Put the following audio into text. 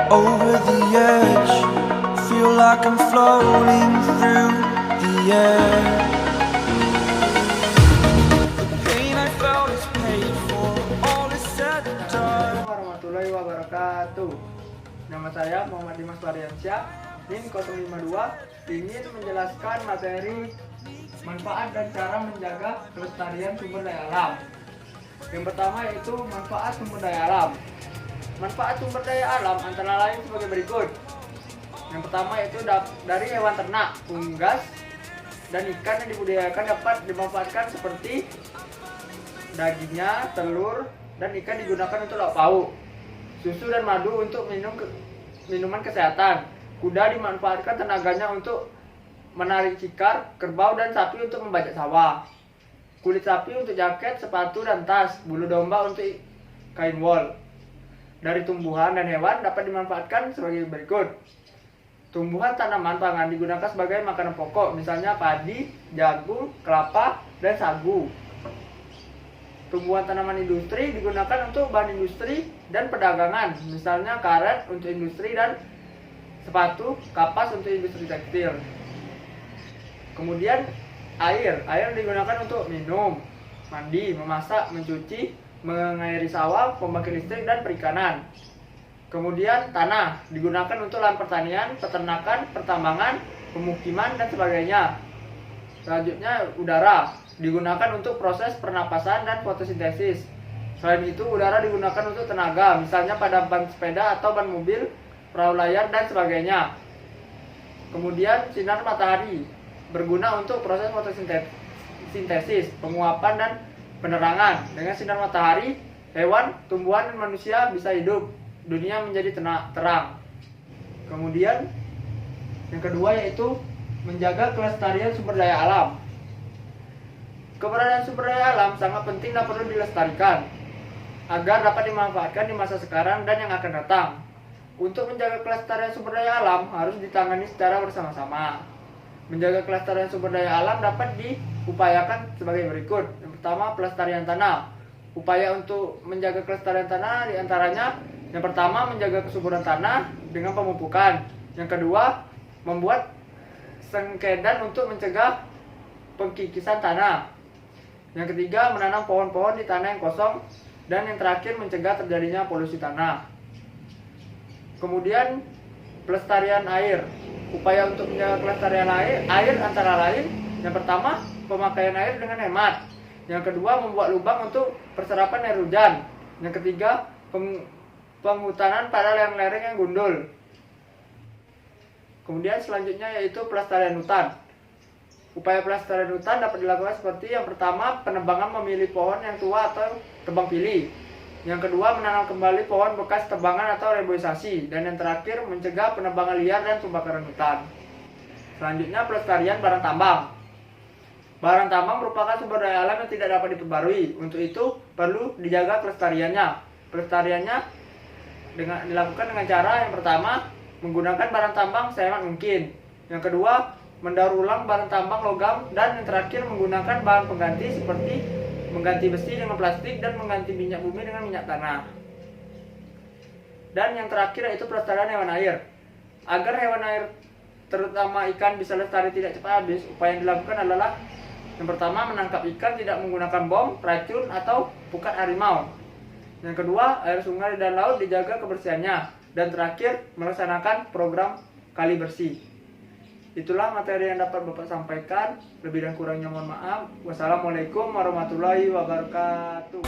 over the edge. Feel like I'm floating through the air. The pain I felt is paid for, all is said and done. Warahmatullahi wabarakatuh. Nama saya Muhammad Dimas Variansyah, NIM 052, ingin menjelaskan materi manfaat dan cara menjaga kelestarian sumber daya alam. Yang pertama yaitu manfaat sumber daya alam. Manfaat sumber daya alam antara lain sebagai berikut. Yang pertama yaitu dari hewan ternak, unggas, dan ikan yang dibudidayakan dapat dimanfaatkan seperti dagingnya, telur, dan ikan digunakan untuk lauk pauk. Susu dan madu untuk minuman kesehatan. Kuda dimanfaatkan tenaganya untuk menarik cikar, kerbau dan sapi untuk membajak sawah. Kulit sapi untuk jaket, sepatu dan tas. Bulu domba untuk kain wol. Dari tumbuhan dan hewan dapat dimanfaatkan sebagai berikut. Tumbuhan tanaman pangan digunakan sebagai makanan pokok, misalnya padi, jagung, kelapa, dan sagu. Tumbuhan tanaman industri digunakan untuk bahan industri dan perdagangan, misalnya karet untuk industri dan sepatu, kapas untuk industri tekstil. Kemudian air digunakan untuk minum, mandi, memasak, mencuci, mengairi sawah, pembangkit listrik, dan perikanan. Kemudian tanah digunakan untuk lahan pertanian, peternakan, pertambangan, pemukiman, dan sebagainya. Selanjutnya udara digunakan untuk proses pernapasan dan fotosintesis. Selain itu, udara digunakan untuk tenaga, misalnya pada ban sepeda atau ban mobil, perahu layar, dan sebagainya. Kemudian sinar matahari berguna untuk proses fotosintesis, penguapan, dan penerangan. Dengan sinar matahari, hewan, tumbuhan, dan manusia bisa hidup. Dunia menjadi terang. Kemudian yang kedua yaitu menjaga kelestarian sumber daya alam. Keberadaan sumber daya alam sangat penting dan perlu dilestarikan agar dapat dimanfaatkan di masa sekarang dan yang akan datang. Untuk menjaga kelestarian sumber daya alam harus ditangani secara bersama-sama. Menjaga kelestarian sumber daya alam dapat diupayakan sebagai berikut. Yang pertama, pelestarian tanah. Upaya untuk menjaga kelestarian tanah diantaranya: yang pertama, menjaga kesuburan tanah dengan pemupukan. Yang kedua, membuat sengkedan untuk mencegah pengkikisan tanah. Yang ketiga, menanam pohon-pohon di tanah yang kosong. Dan yang terakhir, mencegah terjadinya polusi tanah. Kemudian, pelestarian air. Upaya untuk menjaga kelestarian air antara lain: yang pertama, pemakaian air dengan hemat. Yang kedua, membuat lubang untuk perserapan air hujan. Yang ketiga, penghutanan pada lereng-lereng yang gundul. Kemudian selanjutnya yaitu pelestarian hutan. Upaya pelestarian hutan dapat dilakukan seperti: yang pertama, penebangan memilih pohon yang tua atau tebang pilih. Yang kedua, menanam kembali pohon bekas tebangan atau reboisasi. Dan yang terakhir, mencegah penebangan liar dan pembakaran hutan. Selanjutnya, pelestarian barang tambang. Barang tambang merupakan sumber daya alam yang tidak dapat diperbarui. Untuk itu, perlu dijaga kelestariannya. Pelestariannya dilakukan dengan cara: yang pertama, menggunakan barang tambang sehemat mungkin. Yang kedua, mendaur ulang barang tambang logam. Dan yang terakhir, menggunakan bahan pengganti seperti mengganti besi dengan plastik dan mengganti minyak bumi dengan minyak tanah. Dan yang terakhir yaitu pelestarian hewan air. Agar hewan air terutama ikan bisa lestari tidak cepat habis, upaya yang dilakukan adalah: yang pertama, menangkap ikan tidak menggunakan bom, racun, atau pukat harimau. Yang kedua, air sungai dan laut dijaga kebersihannya. Dan terakhir, melaksanakan program kali bersih. Itulah materi yang dapat Bapak sampaikan. Lebih dan kurangnya mohon maaf. Wassalamualaikum warahmatullahi wabarakatuh.